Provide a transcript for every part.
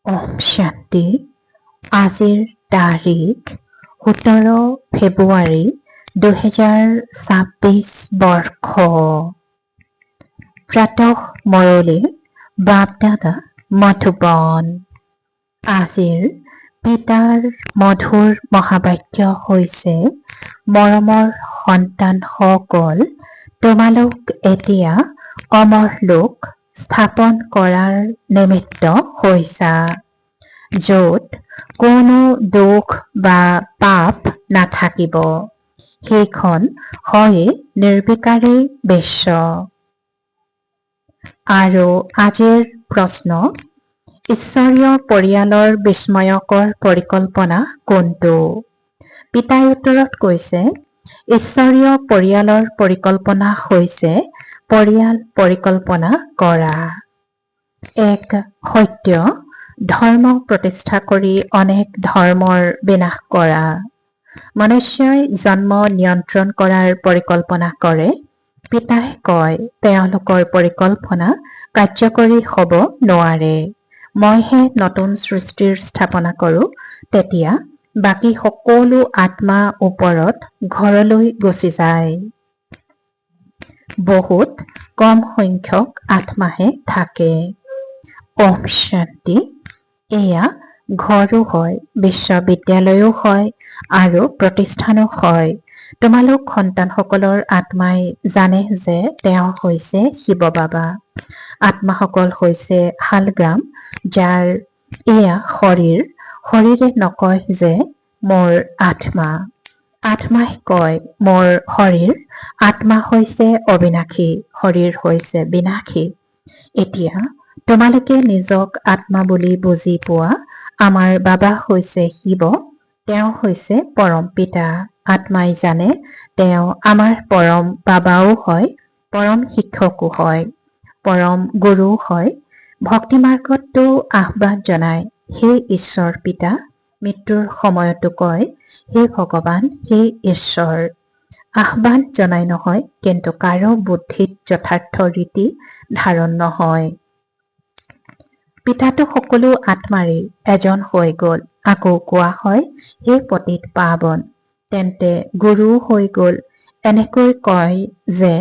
শান্তি। আজিৰ তাৰিখ 17 ফেব্ৰুৱাৰী 2026 বৰ্ষ। প্ৰাতঃ মৰলী বাপদাদা মধুবন। আজিৰ পিতাৰ মধুৰ মহাবাক্য হৈছে, মৰমৰ সন্তানসকল, তোমালোক এতিয়া অমৰ লোক স্থাপন কৰাৰ নিমিত্ত হৈছা, য'ত কোনো দুখ বা পাপ নাথাকিব। সেইখন হয়ে নিৰ্বিকাৰী বিশ্ব। আৰু আজিৰ প্ৰশ্ন, ঈশ্বৰীয় পৰিয়ালৰ বিস্ময়কৰ পৰিকল্পনা কোনটো? পিতাই উত্তৰত কৈছে, ঈশ্বৰীয় পৰিয়ালৰ পৰিকল্পনা হৈছে পৰিয়াল পৰিকল্পনা কৰা। এক সত্য ধৰ্ম প্ৰতিষ্ঠা কৰি অনেক ধৰ্মৰ বিনাশ কৰা। মনুষ্যই জন্ম নিয়ন্ত্ৰণ কৰাৰ পৰিকল্পনা কৰে। পিতাই কয়, তেওঁলোকৰ পৰিকল্পনা কাৰ্যকৰী হ'ব নোৱাৰে। মইহে নতুন সৃষ্টিৰ স্থাপনা কৰোঁ, তেতিয়া বাকী সকলো আত্মা ওপৰত ঘৰলৈ গুচি যায়। বহুত কম সংখ্যক আত্মাহে থাকে। শান্তি। এয়া ঘৰো হয়, বিশ্ববিদ্যালয়ো হয় আৰু প্ৰতিষ্ঠানো হয়। তোমালোক সন্তানসকলৰ আত্মাই জানে যে তেওঁ হৈছে শিৱ বাবা। আত্মাসকল হৈছে শালগ্ৰাম, যাৰ এয়া শৰীৰ। শৰীৰে নকয় যে মোৰ আত্মা। আত্মাই কয় মোৰ শৰীৰ। আত্মা হৈছে অবিনাশী, শৰীৰ হৈছে বিনাশী। এতিয়া তোমালোকে নিজক আত্মা বুলি বুজি পোৱা। আমাৰ বাবা হৈছে শিৱ, তেওঁ হৈছে পৰম পিতা। আত্মাই জানে তেওঁ আমাৰ পৰম বাবাও হয়, পৰম শিক্ষকো হয়, পৰম গুৰুও হয়। ভক্তি মাৰ্গতো আহ্বান জনাই, হে ঈশ্বৰ পিতা। মৃত্যুৰ সময়তো কয়, হে ভগৱান, হে ঈশ্বৰ। আহ্বান জনাই নহয়, কিন্তু কাৰো বুদ্ধিত যথাৰ্থ ৰীতি ধাৰণ নহয়। পিতাটো সকলো আত্মাৰেই এজন হৈ গ'ল। আকৌ কোৱা হয়, হে পতিত পাৱন, তেন্তে গুৰুও হৈ গ'ল। এনেকৈ কয় যে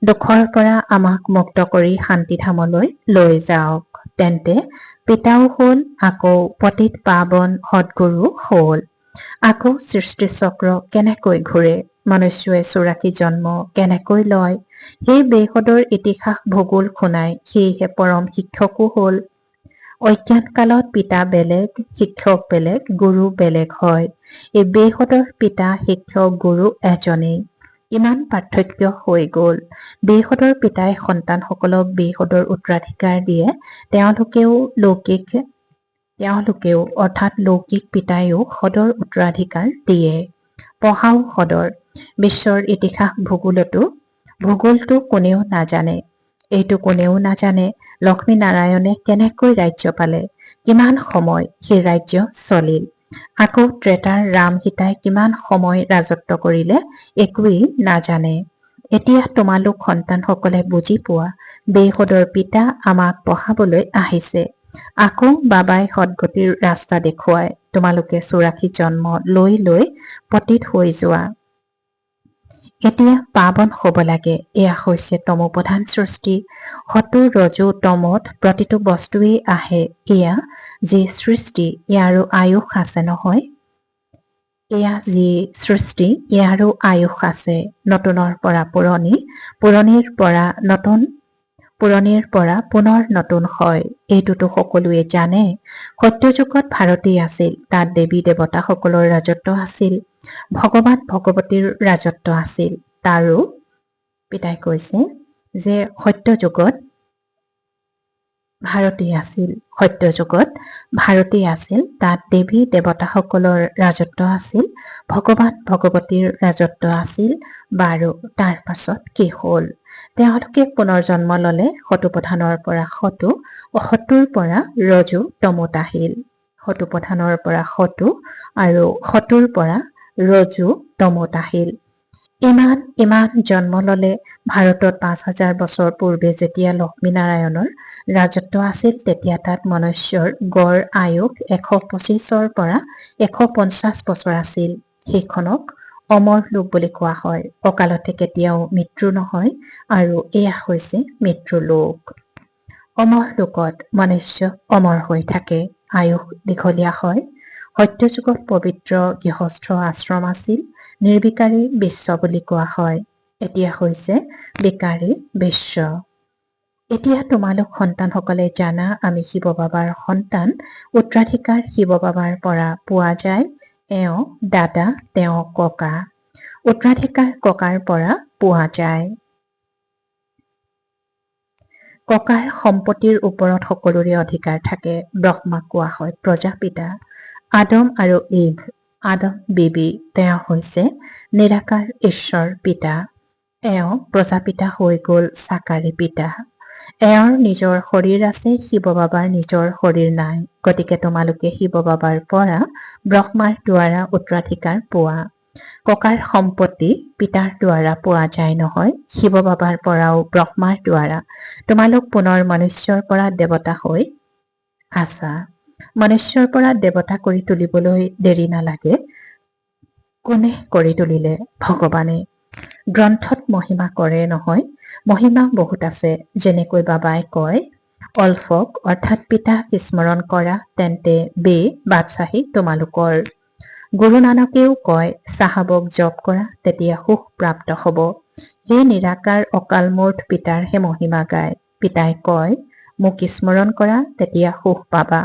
দুখৰ পৰা আমাক মুক্ত কৰি শান্তিধামলৈ লৈ যাওক। তেন্তে পিতাও হ'ল, আকৌ পতিত পাৱন সদগুৰু হ'ল। আকৌ সৃষ্টি চক্ৰ কেনেকৈ ঘূৰে, মনুষ্যই 84 জন্ম কেনেকৈ লয়, সেই বেহদৰ ইতিহাস ভূগোল শুনাই। সেয়েহে পৰম শিক্ষকো হ'ল। অজ্ঞান কালত পিতা বেলেগ, শিক্ষক বেলেগ, গুৰু বেলেগ হয়। এই বেহদৰ পিতা শিক্ষক গুৰু এজনেই। ইমান পাৰ্থক্য হৈ গ'ল। বেহদৰ পিতাই সন্তানসকলক বেহদৰ উত্তৰাধিকাৰ দিয়ে। তেওঁলোকেও অৰ্থাৎ লৌকিক পিতাইও সদৰ উত্তৰাধিকাৰ দিয়ে। পঢ়াও সদৰ। বিশ্বৰ ইতিহাস ভূগোলটো কোনেও নাজানে। এইটো কোনেও নাজানে লক্ষ্মী নাৰায়ণে কেনেকৈ ৰাজ্য পালে, কিমান সময় সেই ৰাজ্য চলিল। আকৌ ত্ৰেতাৰ ৰাম সীতাই কিমান সময় ৰাজত্ব কৰিলে, একোৱেই নাজানে। এতিয়া তোমালোক সন্তানসকলে বুজি পোৱা, বেহদৰ পিতা আমাক পঢ়াবলৈ আহিছে। আকৌ বাবাই সদ্গতিৰ ৰাস্তা দেখুৱাই। তোমালোকে 84 জন্ম লৈ লৈ পতিত হৈ যোৱা। এতিয়া পাৱন হ'ব লাগে। এয়া হৈছে তমোপ্ৰধান সৃষ্টি। সতো ৰজো তমোত প্ৰতিটো বস্তুৱেই আহে। এয়া যি সৃষ্টি, ইয়াৰো আয়ুস আছে নহয়। এয়া যি সৃষ্টি, ইয়াৰো আয়ুস আছে। নতুনৰ পৰা পুৰণি, পুৰণিৰ পৰা পুনৰ নতুন হয়। এইটোতো সকলোৱে জানে। সত্যযুগত ভাৰতী আছিল। তাত দেৱী দেৱতাসকলৰ ৰাজত্ব আছিল। ভগৱান ভগৱতীৰ ৰাজত্ব আছিল। তাৰো পিতাই কৈছে যে সত্যযুগত ভাৰতী আছিল। সত্যযুগত ভাৰতী আছিল। তাত দেৱী দেৱতাসকলৰ ৰাজত্ব আছিল। ভগৱান ভগৱতীৰ ৰাজত্ব আছিল। বাৰু তাৰ পাছত কি হ'ল? তেওঁলোকে পুনৰ্জন্ম ললে। সতোপ্ৰধানৰ পৰা সতো, সতোৰ পৰা ৰজো তমোত আহিল। সতোপ্ৰধানৰ পৰা সতো আৰু সতোৰ পৰা ৰজো তমোত আহিল। ইমান জন্ম ললে ভাৰতত ৫,০০০ বছৰ পূৰ্বে যেতিয়া লক্ষ্মীনাৰায়ণৰ ৰাজত্ব আছিল তেতিয়া তাত মনুষ্যৰ গড় আয়ুস ১২৫ৰ পৰা ১৫০ বছৰ আছিল। সেইখনক অমৰ লোক বুলি কোৱা হয়। অকালতে কেতিয়াও মৃত্যু নহয় আৰু এয়া হৈছে মৃত্যু লোক। অমৰ লোকত মনুষ্য অমৰ হৈ থাকে, আয়ুস দীঘলীয়া হয়। সত্যযুগত পবিত্ৰ গৃহস্থ আশ্ৰম আছিল, নিৰ্বিকাৰী বিশ্ব বুলি কোৱা হয়। এতিয়া হৈছে বিকাৰী বিশ্ব। এতিয়া তোমালোক সন্তানসকলে জানা আমি শিৱ বাবাৰ সন্তান। উত্তৰাধিকাৰ শিৱ বাবাৰ পৰা পোৱা যায়। এওঁ দাদা, তেওঁ ককা। উত্তৰাধিকাৰ ককাৰ পৰা পোৱা যায়। ককাৰ সম্পত্তিৰ ওপৰত সকলোৰে অধিকাৰ থাকে। ব্ৰহ্মাক কোৱা হয় প্ৰজাপিতা। আদম আৰু ঈভ, আদম বিবি, তেওঁ হৈছে নিৰাকাৰ ঈশ্বৰ পিতা। এওঁ প্ৰজাপিতা হৈ গল চাকাৰী পিতা। এওঁৰ নিজৰ শৰীৰ আছে, শিৱ বাবাৰ নিজৰ শৰীৰ নাই। গতিকে তোমালোকে শিৱ বাবাৰ পৰা ব্ৰহ্মাৰ দ্বাৰা উত্তৰাধিকাৰ পোৱা। ককাৰ সম্পত্তি পিতাৰ দ্বাৰা পোৱা যায় নহয়, শিৱ বাবাৰ পৰাও ব্ৰহ্মাৰ দ্বাৰা। তোমালোক পুনৰ মনুষ্যৰ পৰা দেৱতা হৈ আছা। মনুষ্যৰ পৰা দেৱতা কৰি তুলিবলৈ দেৰি নালাগে। কোনে কৰি তুলিলে? ভগৱানে। গ্ৰন্থত মহিমা কৰে নহয়, মহিমা বহুত আছে। যেনেকৈ বাবাই কয়, অল্পক অৰ্থাৎ পিতাক স্মৰণ কৰা, তেন্তে বে বাদশ্বাহী তোমালোকৰ। গুৰু নানকেও কয়, চাহাবক জপ কৰা, তেতিয়া সুখ প্ৰাপ্ত হব। সেই নিৰাকাৰ অকালমূৰ্ত পিতাৰহে মহিমা গায়। পিতাই কয়, মোক স্মৰণ কৰা, তেতিয়া সুখ পাবা।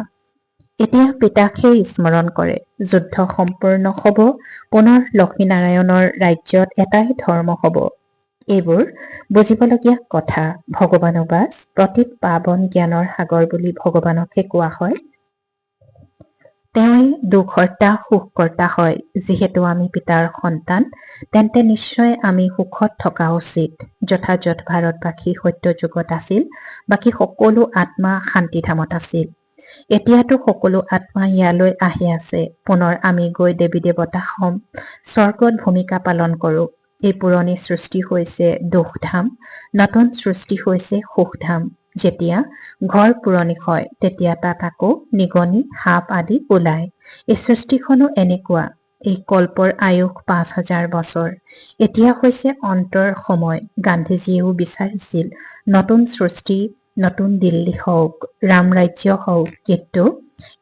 এতিয়া পিতাকহে স্মৰণ কৰে। যুদ্ধ সম্পূৰ্ণ হব। পুনৰ লক্ষ্মীনাৰায়ণৰ ৰাজ্যত এটাই ধৰ্ম হব। এইবোৰ বুজিবলগীয়া কথা। ভগৱানুবাস প্ৰতীক পাৱন জ্ঞানৰ সাগৰ বুলি ভগৱানকহে কোৱা হয়। তেওঁৱেই দুখহৰ্তা সুখকৰ্তা হয়। যিহেতু আমি পিতাৰ সন্তান, তেন্তে নিশ্চয় আমি সুখত থকা উচিত। যথাযথ ভাৰতবাসী সত্যযুগত আছিল, বাকী সকলো আত্মা শান্তিধামত আছিল। এতিয়াতো সকলো আত্মা ইয়ালৈ আহি আছে। পুনৰ আমি গৈ দেৱী দেৱতা হম, স্বৰ্গত ভূমিকা পালন কৰো। এই পুৰণি সৃষ্টি হৈছে দুখধাম, নতুন সৃষ্টি হৈছে সুখধাম। যেতিয়া ঘৰ পুৰণি হয় তেতিয়া তাত আকৌ নিগনি, সাপ আদি ওলায়। এই সৃষ্টিখনো এনেকুৱা। এই কল্পৰ আয়ুস ৫,০০০ বছৰ। এতিয়া হৈছে অন্তৰ সময়। গান্ধীজীয়েও বিচাৰিছিল নতুন সৃষ্টি, নতুন দিল্লী হওক, ৰাম ৰাজ্য হওক, কিন্তু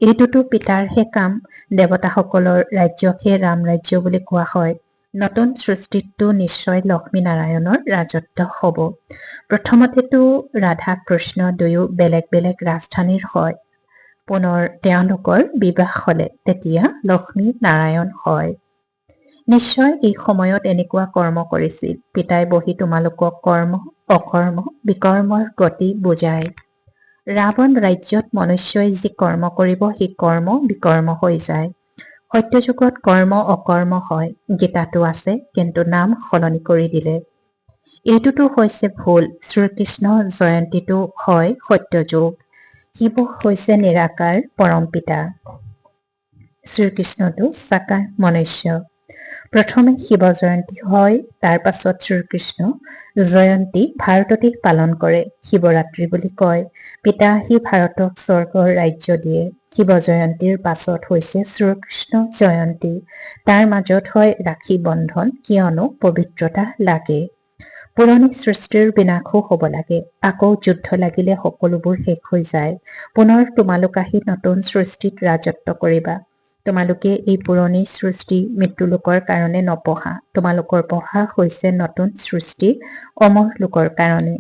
এইটোতো পিতাৰহে কাম। দেৱতাসকলৰ ৰাজ্যকহে ৰাম ৰাজ্য বুলি কোৱা হয়। নতুন সৃষ্টিতটো নিশ্চয় লক্ষ্মীনাৰায়ণৰ ৰাজত্ব হব। প্ৰথমতেতো ৰাধা কৃষ্ণ দুয়ো বেলেগ বেলেগ ৰাজধানীৰ হয়। পুনৰ তেওঁলোকৰ বিবাহ হলে তেতিয়া লক্ষ্মী নাৰায়ণ হয়। নিশ্চয় এই সময়ত এনেকুৱা কৰ্ম কৰিছিল। পিতাই বহি তোমালোকক কৰ্ম, অকৰ্ম, বিকৰ্মৰ গতি বুজায়। ৰাৱণ ৰাজ্যত মনুষ্যই যি কৰ্ম কৰিব, সেই কৰ্ম বিকৰ্ম হৈ যায়। সত্যযুগত কৰ্ম অকৰ্ম হয়। গীতাটো আছে, কিন্তু নাম সলনি কৰি দিলে। এইটোতো হৈছে ভুল। শ্ৰীকৃষ্ণ জয়ন্তীটো হয় সত্যযুগ। শিৱ হৈছে নিৰাকাৰ পৰম পিতা। শ্ৰীকৃষ্ণটো সাকাৰ মনুষ্য। প্ৰথমে শিৱ জয়ন্তী হয়, তাৰ পাছত শ্ৰীকৃষ্ণ জয়ন্তী ভাৰততে পালন কৰে। শিৱৰাত্ৰি বুলি কয়। পিতা আহি ভাৰতক স্বৰ্গৰ ৰাজ্য দিয়ে। শিৱ জয়ন্তীৰ পাছত হৈছে শ্ৰীকৃষ্ণ জয়ন্তী। তাৰ মাজত হয় ৰাখী বন্ধন, কিয়নো পবিত্ৰতা লাগে। পুৰণি সৃষ্টিৰ বিনাশো হব লাগে। আকৌ যুদ্ধ লাগিলে সকলোবোৰ শেষ হৈ যায়। পুনৰ তোমালোক আহি নতুন সৃষ্টিত ৰাজত্ব কৰিবা। তোমালোকে এই পুৰণি সৃষ্টি মৃত্যুলোকৰ কাৰণে নপঢ়া। তোমালোকৰ পঢ়া হৈছে নতুন সৃষ্টি অমৰ লোকৰ কাৰণে।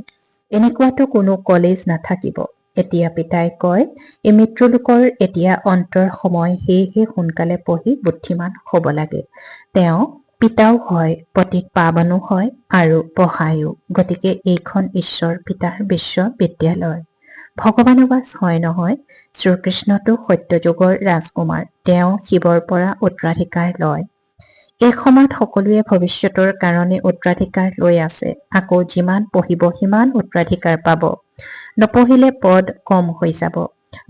এনেকুৱাতো কোনো কলেজ নাথাকিব। এতিয়া পিতাই কয়, এই মৃত্যুলোকৰ এতিয়া অন্তৰ সময়, সেয়েহে সোনকালে পঢ়ি বুদ্ধিমান হব লাগে। তেওঁ পিতাও হয়, পতিত পাৱনো হয় আৰু পঢ়ায়ো। গতিকে এইখন ঈশ্বৰ পিতাৰ বিশ্ববিদ্যালয়। ভগৱানুবাস হয় নহয়। শ্ৰীকৃষ্ণটো সত্যযুগৰ ৰাজকুমাৰ। তেওঁ শিৱৰ পৰা উত্তৰাধিকাৰ লয়। এই সময়ত সকলোৱে ভৱিষ্যতৰ কাৰণে উত্তৰাধিকাৰ লৈ আছে। আকৌ যিমান পঢ়িব সিমান উত্তৰাধিকাৰ পাব। নপঢ়িলে পদ কম হৈ যাব।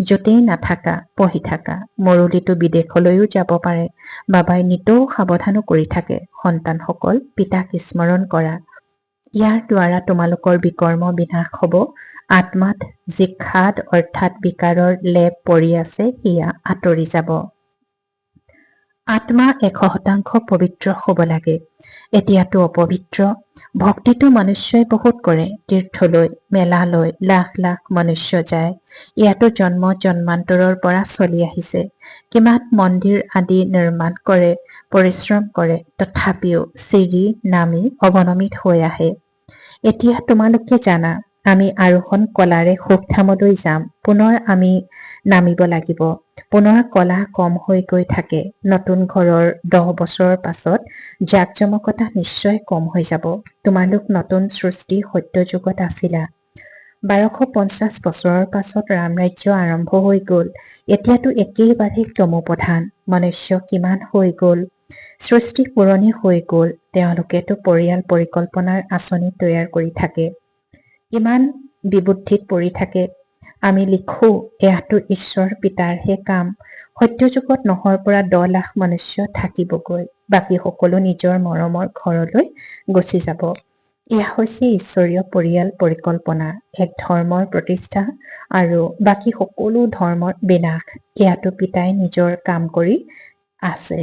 য'তেই নাথাকা পঢ়ি থাকা। মুৰলীটো বিদেশলৈও যাব পাৰে। বাবাই নিতৌ সাৱধানো কৰি থাকে। সন্তানসকল, পিতাক স্মৰণ কৰা। ইয়াৰ দ্বাৰা তোমালোকৰ বিকৰ্ম বিনাশ হ'ব। আত্মাত যি খাদ অৰ্থাৎ বিকাৰৰ লেপ পৰি আছে সেয়া আঁতৰি যাব। আত্মা 100% পবিত্ৰ হ'ব লাগে। এতিয়াতো অপবিত্ৰ। ভক্তিটো মনুষ্যই বহুত কৰে। তীৰ্থলৈ, মেলালৈ লাখ লাখ মনুষ্য যায়। ইয়াতো জন্ম জন্মান্তৰৰ পৰা চলি আহিছে। কিমান মন্দিৰ আদি নিৰ্মাণ কৰে, পৰিশ্ৰম কৰে, তথাপিও চিৰি নামি অৱনমিত হৈ আহে। এতিয়া তোমালোকে জানা, আমি আৰোহণ কলাৰে সুখধামলৈ যাম। পুনৰ আমি নামিব লাগিব। পুনৰ কলা কম হৈ গৈ থাকে। নতুন ঘৰৰ 10 বছৰৰ পাছত জাকজমকতা নিশ্চয় কম হৈ যাব। তোমালোক নতুন সৃষ্টি সত্যযুগত আছিলা। 1250 বছৰৰ পাছত ৰামৰাজ্য আৰম্ভ হৈ গ'ল। এতিয়াতো একেবাৰে তমোপ্ৰধান। মনুষ্য কিমান হৈ গ'ল। সৃষ্টি পুৰণি হৈ গ'ল। তেওঁলোকেতো পৰিয়াল পৰিকল্পনাৰ আঁচনি তৈয়াৰ কৰি থাকে। কিমান বিবুদ্ধিত পৰি থাকে। আমি লিখো, এয়াতো ঈশ্বৰ পিতাৰহে কাম। সত্যযুগত নহৰ পৰা 10 লাখ মনুষ্য থাকিবগৈ। বাকী সকলো নিজৰ মৰমৰ ঘৰলৈ গুচি যাব। এয়া হৈছে ঈশ্বৰীয় পৰিয়াল পৰিকল্পনা। এক ধৰ্মৰ প্ৰতিষ্ঠা আৰু বাকী সকলো ধৰ্মৰ বিনাশ। এয়াতো পিতাই নিজৰ কাম কৰি আছে।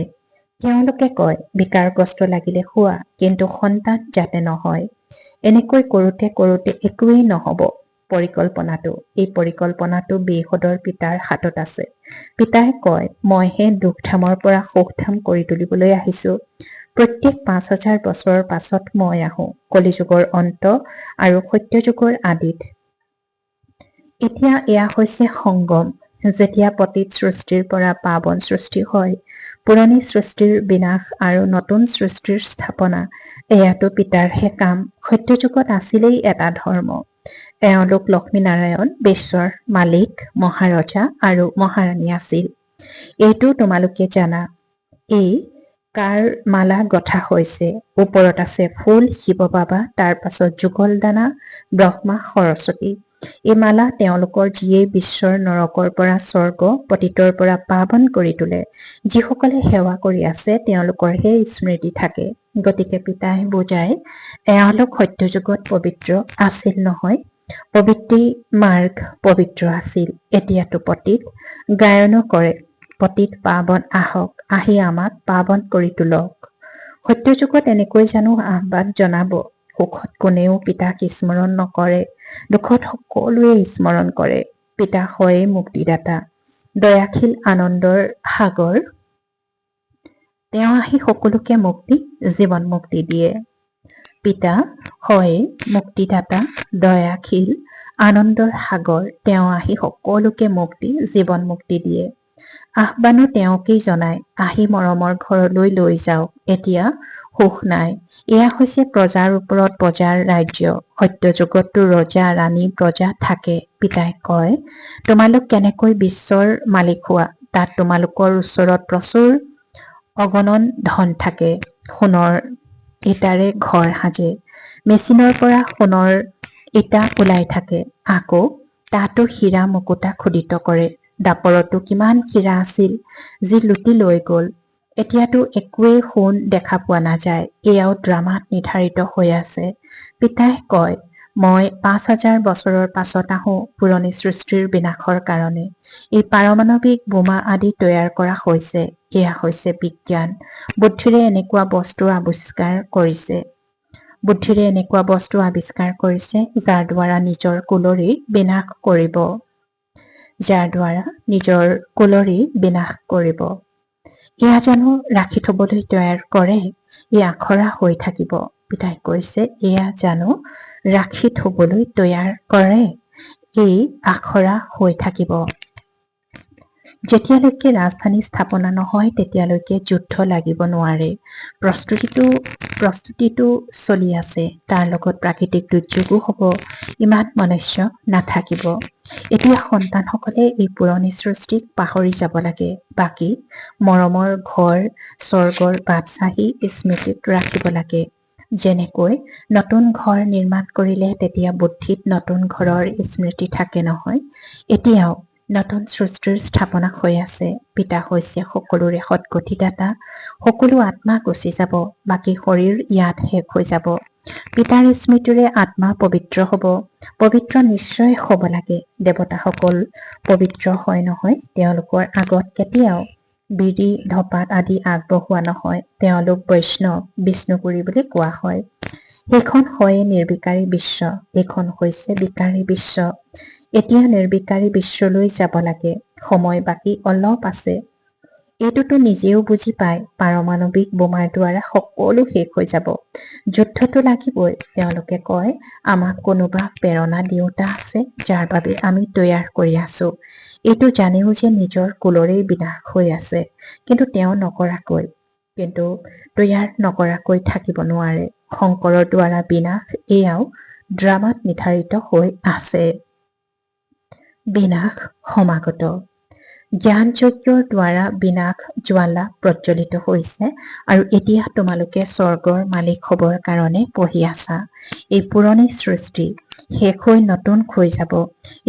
তেওঁলোকে কয়, বিকাৰগ্ৰস্ত লাগিলে শোৱা, কিন্তু সন্তান যাতে নহয়। এনেকৈ কৰোঁতে কৰোঁতে একোৱেই নহ'ব। এই পৰিকল্পনাটো বেহদৰ পিতাৰ হাতত আছে। পিতাই কয়, মইহে দুখধামৰ পৰা সুখধাম কৰি তুলিবলৈ আহিছো। প্ৰত্যেক 5000 বছৰৰ পাছত মই আহোঁ, কলিযুগৰ অন্ত আৰু সত্যযুগৰ আদিত। এতিয়া এয়া হৈছে সংগম, যেতিয়া পতিত সৃষ্টিৰ পৰা পাৱন সৃষ্টি হয়। পুৰণি সৃষ্টিৰ বিনাশ আৰু নতুন সৃষ্টিৰ স্থাপনা। এয়াতো পিতাৰহে কাম। সত্যযুগত আছিলেই এটা ধৰ্ম। এওঁলোক লক্ষ্মীনাৰায়ণ বিশ্বৰ মালিক, মহাৰজা আৰু মহাৰাণী আছিল। এইটো তোমালোকে জানা। এই কাৰ মালা গঠা হৈছে। ওপৰত আছে ফুল, শিৱ বাবা, তাৰ পাছত যুগল দানা, ব্ৰহ্মা, সৰস্বতী। এই মালা তেওঁলোকৰ যিয়েই বিশ্বৰ নৰকৰ পৰা স্বৰ্গ, পতিতৰ পৰা পাৱন কৰি তোলে। যিসকলে সেৱা কৰি আছে তেওঁলোকৰহে স্মৃতি থাকে। গতিকে পিতাই বুজায়, এওঁলোক সত্যযুগত পবিত্ৰ আছিল নহয়। পবিত্ৰী মাৰ্গ পবিত্ৰ আছিল। এতিয়াতো পতিত। গায়নো কৰে, পতিত পাৱন আহক, আহি আমাক পাৱন কৰি তোলক। সত্যযুগত এনেকৈ জানো আহ্বান জনাব। সুখত কোনেও পিতাক স্মৰণ নকৰে। দুখত সকলোৱে স্মৰণ কৰে। পিতা হয়ে মুক্তিদাতা, দয়াশীল আনন্দৰ সাগৰ। তেওঁ আহি সকলোকে মুক্তি, জীৱন মুক্তি দিয়ে। পিতা হয় মুক্তিদাতা, দয়াশীল আনন্দৰ সাগৰ। তেওঁ আহি সকলোকে মুক্তি, জীৱন মুক্তি দিয়ে। আহ্বানো তেওঁকেই জনায়, আহি মৰমৰ ঘৰলৈ লৈ যাওক। এতিয়া সুখ নাই। এয়া হৈছে প্ৰজাৰ ওপৰত প্ৰজাৰ ৰাজ্য। সত্যযুগততো ৰজা ৰাণী প্ৰজা থাকে। পিতাই কয়, তোমালোক কেনেকৈ বিশ্বৰ মালিক হোৱা। তাত তোমালোকৰ ওচৰত প্ৰচুৰ অগণন ধন থাকে। সোণৰ ইটাৰে ঘৰ সাজে। মেচিনৰ পৰা সোণৰ ইটা ওলাই থাকে। আকৌ তাতো হীৰা মুকুতা খোদিত কৰে। দাপৰতো কিমান হীৰা আছিল, যি লুটি লৈ গ'ল। এতিয়াতো একোৱেই সোণ দেখা পোৱা নাযায়। এয়াও ড্ৰামাত নিৰ্ধাৰিত হৈ আছে। পিতাই কয়, মই 5000 বছৰৰ পাছত আহোঁ পুৰণি সৃষ্টিৰ বিনাশৰ কাৰণে। এই পাৰমাণৱিক বোমা আদি তৈয়াৰ কৰা হৈছে। এয়া হৈছে বিজ্ঞান। বুদ্ধিৰে এনেকুৱা বস্তু আৱিষ্কাৰ কৰিছে, যাৰ দ্বাৰা নিজৰ কুলৰি বিনাশ কৰিব। এয়া জানো ৰাখি থবলৈ তৈয়াৰ কৰে। ই আখৰা হৈ থাকিব। পিতাই কৈছে, এয়া জানো ৰাখি থবলৈ তৈয়াৰ কৰে। এই আখৰা হৈ থাকিব। যেতিয়ালৈকে ৰাজধানী স্থাপনা নহয় তেতিয়ালৈকে যুদ্ধ লাগিব নোৱাৰে। প্ৰস্তুতিটো চলি আছে। তাৰ লগত প্ৰাকৃতিক দুৰ্যোগো হ'ব। ইমান মনুষ্য নাথাকিব। এতিয়া সন্তানসকলে এই পুৰণি সৃষ্টিক পাহৰি যাব লাগে। বাকী মৰমৰ ঘৰ, স্বৰ্গৰ বাদশ্বাহী স্মৃতিত ৰাখিব লাগে। যেনেকৈ নতুন ঘৰ নিৰ্মাণ কৰিলে তেতিয়া বুদ্ধিত নতুন ঘৰৰ স্মৃতি থাকে নহয়। এতিয়াও নতুন সৃষ্টিৰ স্থাপনা হৈ আছে। পিতা হৈছে সকলোৰে সৎগতিদাতা। সকলো আত্মা গুচি যাব, বাকী শৰীৰ ইয়াত শেষ হৈ যাব। পিতাৰ স্মৃতিৰে আত্মা পবিত্ৰ হ'ব। পবিত্ৰ নিশ্চয় হ'ব লাগে। দেৱতাসকল পবিত্ৰ হয় নহয়, তেওঁলোকৰ আগত কেতিয়াও বিৰি ধপাত আদি আগবঢ়োৱা নহয়। তেওঁলোক বৈষ্ণৱ, বিষ্ণুপুৰী বুলি কোৱা হয়। সেইখন হয় নিৰ্বিকাৰী বিশ্ব, এইখন হৈছে বিকাৰী বিশ্ব। এতিয়া নিৰ্বিকাৰী বিশ্বলৈ যাব লাগে। সময় বাকী অলপ আছে। এইটোতো নিজেও বুজি পায়, পাৰমাণৱিক বোমাৰ দ্বাৰা সকলো শেষ হৈ যাব। যুদ্ধটো লাগিবই। তেওঁলোকে কয় আমাক কোনোবা প্ৰেৰণা দিওঁতা আছে, যাৰ বাবে আমি তৈয়াৰ কৰি আছো। এইটো জানেও যে নিজৰ কুলৰেই বিনাশ হৈ আছে, কিন্তু তেওঁ নকৰাকৈ, কিন্তু তৈয়াৰ নকৰাকৈ থাকিব নোৱাৰে। শংকৰৰ দ্বাৰা বিনাশ এয়াও ড্ৰামাত নিৰ্ধাৰিত হৈ আছে। বিনাশ সমাগত। জ্ঞান যজ্ঞৰ দ্বাৰা বিনাশ জ্বালা প্ৰজ্বলিত হৈছে আৰু এতিয়া তোমালোকে স্বৰ্গৰ মালিক হ'বৰ কাৰণে পঢ়ি আছা। এই পুৰণি সৃষ্টি শেষ হৈ নতুন হৈ যাব।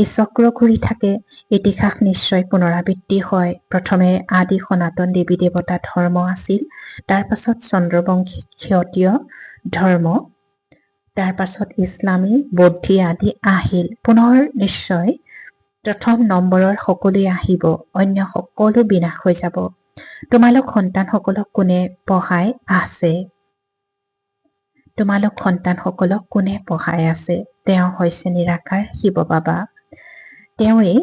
এই চক্ৰ ঘূৰি থাকে। ইতিহাস নিশ্চয় পুনৰাবৃত্তি হয়। প্ৰথমে আদি সনাতন দেৱী দেৱতা ধৰ্ম আছিল, তাৰ পাছত চন্দ্ৰবংশী ক্ষত্ৰিয় ধৰ্ম, তাৰ পাছত ইছলামী, বৌদ্ধি আদি আহিল। পুনৰ নিশ্চয় প্ৰথম নম্বৰৰ সকলোৱে আহিব, অন্য সকলো বিনাশ হৈ যাব। তোমালোক সন্তানসকলক কোনে পঢ়াই আছে? তোমালোক সন্তানসকলক কোনে পঢ়াই আছে? তেওঁ হৈছে নিৰাকাৰ শিৱ বাবা। তেওঁৱেই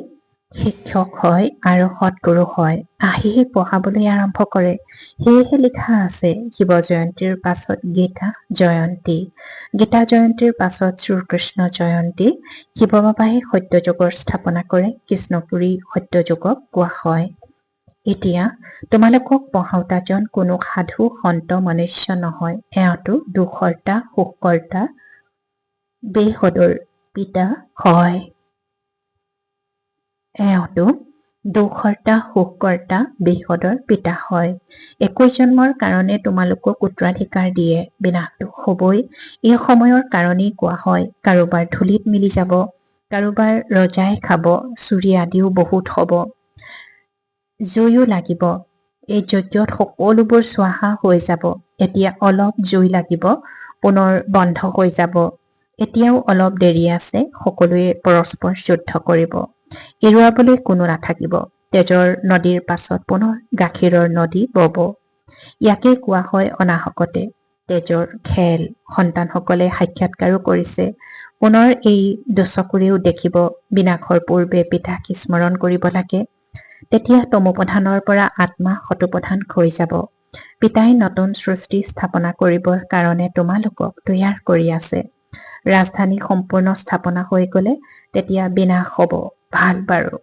শিক্ষক হয় আৰু সৎগুৰু হয়। আহি পঢ়াবলৈ আৰম্ভ কৰে। সেয়েহে লিখা আছে শিৱ জয়ন্তীৰ পাছত গীতা জয়ন্তী, গীতা জয়ন্তীৰ পাছত শ্ৰীকৃষ্ণ জয়ন্তী। শিৱ বাবাই সত্যযুগৰ স্থাপনা কৰে। কৃষ্ণপুৰী সত্যযুগক কোৱা হয়। এতিয়া তোমালোকক পঢ়াওতাজন কোনো সাধু সন্ত মনুষ্য নহয়। এওঁতো দুখৰ্তা সুখকৰ্তা বেহদৰ পিতা হয়। এওঁতো দুখৰ্তা সুখকৰ্তা বেহদৰ পিতা হয়। 21 জন্মৰ কাৰণে তোমালোকক উত্তৰাধিকাৰ দিয়ে। বিনাশটো হ'বই। এই সময়ৰ কাৰণেই কোৱা হয়। কাৰোবাৰ ধূলিত মিলি যাব, কাৰোবাৰ ৰজাই খাব, চুৰি আদিও বহুত হ'ব। জুইও লাগিব। এই যজ্ঞত সকলোবোৰ স্বাহা হৈ যাব। এতিয়া অলপ জুই লাগিব, পুনৰ বন্ধ হৈ যাব। এতিয়াও অলপ দেৰি আছে। সকলোৱে পৰস্পৰ যুদ্ধ কৰিব। এৰুৱাবলৈ কোনো নাথাকিব। তেজৰ নদীৰ পাছত পুনৰ গাখীৰৰ নদী বব। ইয়াকে কোৱা হয় অনাহকতে তেজৰ খেল। সন্তানসকলে সাক্ষাৎকাৰো কৰিছে। পুনৰ এই দুচকুৰেও দেখিব। বিনাশৰ পূৰ্বে পিতাক স্মৰণ কৰিব লাগে। তেতিয়া তমোপ্ৰধানৰ পৰা আত্মা শতপ্ৰধান হৈ যাব। পিতাই নতুন সৃষ্টি স্থাপনা কৰিবৰ কাৰণে তোমালোকক তৈয়াৰ কৰি আছে। ৰাজধানী সম্পূৰ্ণ স্থাপনা হৈ গলে তেতিয়া বিনাশ হ'ব। ভাল বাৰু।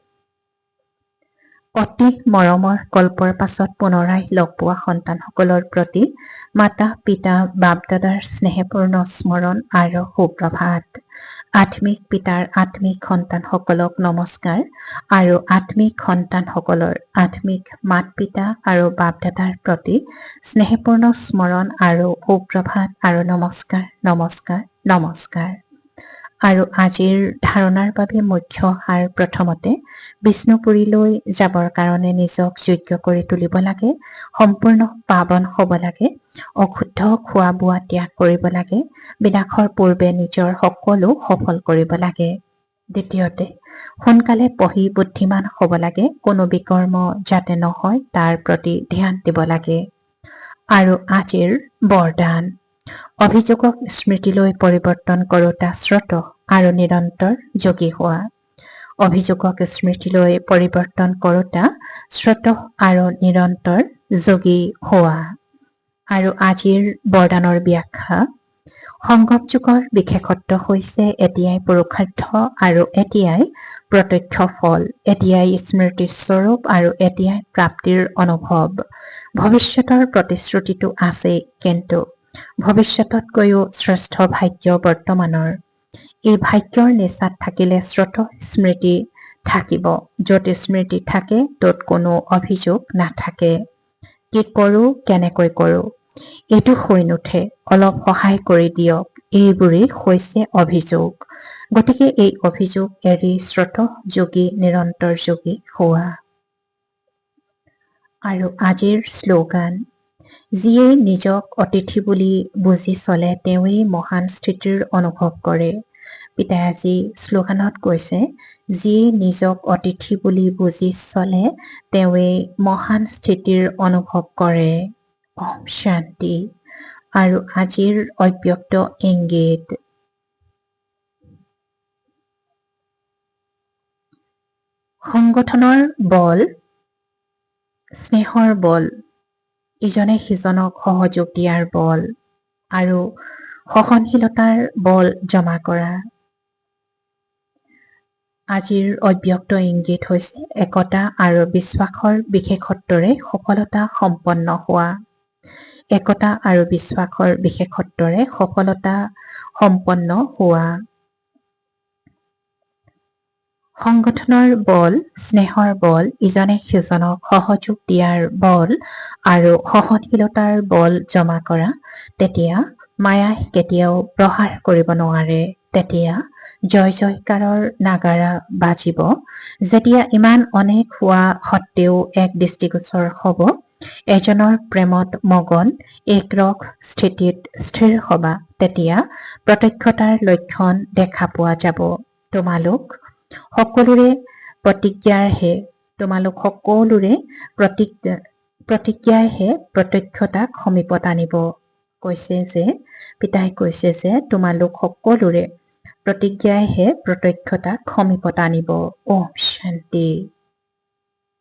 অতি মৰমৰ কল্পৰ পাছত পুনৰাই লগ পোৱা সন্তানসকলৰ প্ৰতি মাতা পিতা বাপ দাদাৰ স্নেহপূৰ্ণ স্মৰণ আৰু সুপ্ৰভাত। আত্মিক পিতাৰ আত্মিক সন্তানসকলক নমস্কাৰ আৰু আত্মিক সন্তানসকলৰ আত্মিক মাত পিতা আৰু বাপ দাদাৰ প্ৰতি স্নেহপূৰ্ণ স্মৰণ আৰু সুপ্ৰভাত আৰু নমস্কাৰ নমস্কাৰ নমস্কাৰ। আৰু আজিৰ ধাৰণাৰ বাবে মুখ্য সাৰ প্ৰথমতে বিষ্ণুপুৰীলৈ যাবৰ কাৰণে নিজক যোগ্য কৰি তুলিব লাগে। সম্পূৰ্ণ পাৱন হ'ব লাগে। অশুদ্ধ খোৱা বোৱা ত্যাগ কৰিব লাগে। বিনাশৰ পূৰ্বে নিজৰ সকলো সফল কৰিব লাগে। দ্বিতীয়তে সোনকালে পঢ়ি বুদ্ধিমান হ'ব লাগে। কোনো বিকৰ্ম যাতে নহয় তাৰ প্ৰতি ধ্যান দিব লাগে। আৰু আজিৰ বৰদান অভিযোগক স্মৃতিলৈ পৰিৱৰ্তন কৰোঁতা শ্ৰুত আৰু নিৰন্তৰ যোগী হোৱা। অভিযোগক স্মৃতিলৈ পৰিৱৰ্তন কৰোঁতা শ্ৰুত আৰু নিৰন্তৰ যোগী হোৱা। আৰু আজিৰ বৰদানৰ ব্যাখ্যা সংগম যুগৰ বিশেষত্ব হৈছে এতিয়াই পুৰুষাৰ্থ আৰু এতিয়াই প্ৰত্যক্ষ ফল, এতিয়াই স্মৃতিস্বৰূপ আৰু এতিয়াই প্ৰাপ্তিৰ অনুভৱ। ভৱিষ্যতৰ প্ৰতিশ্ৰুতিটো আছেই, কিন্তু ভৱিষ্যততকৈও শ্ৰেষ্ঠ ভাগ্য বৰ্তমানৰ। এই ভাগ্যৰ নিচাত থাকিলে শ্ৰুত স্মৃতি থাকিব। য'ত স্মৃতি থাকে ত'ত কোনো অভিযোগ নাথাকে। কি কৰোঁ, কেনেকৈ কৰোঁ, এইটো হৈ নুঠে। অলপ সহায় কৰি দিয়ক। এইবোৰেই হৈছে অভিযোগ। গতিকে এই অভিযোগ এৰি স্ৰোতযোগী নিৰন্তৰ যোগী হোৱা। আৰু আজিৰ শ্লোগান, যিয়ে নিজক অতিথি বুলি বুজি চলে তেওঁৱেই মহান স্থিতিৰ অনুভৱ কৰে। পিতাই আজি শ্লোগানত কৈছে, যিয়ে নিজক অতিথি বুলি বুজি চলে তেওঁৱেই মহান স্থিতিৰ অনুভৱ কৰে। ওম শান্তি। আৰু আজিৰ অব্যক্ত ইংগিত, সংগঠনৰ বল, স্নেহৰ বল, ইজনে সিজনক সহযোগ দিয়াৰ বল আৰু সহনশীলতাৰ বল জমা কৰা। আজিৰ অব্যক্ত ইংগিত হৈছে একতা আৰু বিশ্বাসৰ বিশেষত্বৰে সফলতা সম্পন্ন হোৱা। একতা আৰু বিশ্বাসৰ বিশেষত্বৰে সফলতা সম্পন্ন হোৱা। সংগঠনৰ বল, স্নেহৰ বল, ইজনে সিজনক সহযোগ দিয়াৰ বল আৰু সহনশীলতাৰ বল জমা কৰা। তেতিয়া মায়াই কেতিয়াও প্ৰহাৰ কৰিব নোৱাৰে। তেতিয়া জয় জয়কাৰৰ নাগাৰা বাজিব। যেতিয়া ইমান অনেক হোৱা সত্বেও এক দৃষ্টিগোচৰ হ'ব, এজনৰ প্ৰেমত মগন, একৰস স্থিতিত স্থিৰ হবা, তেতিয়া প্ৰত্যক্ষতাৰ লক্ষণ দেখা পোৱা যাব। তোমালোক সকলোৰে প্ৰতিজ্ঞাইহে প্ৰত্যক্ষতাক সমীপত আনিব। পিতাই কৈছে যে তোমালোক সকলোৰে প্ৰতিজ্ঞাইহে প্ৰত্যক্ষতাক সমীপত আনিব। ওম শান্তি।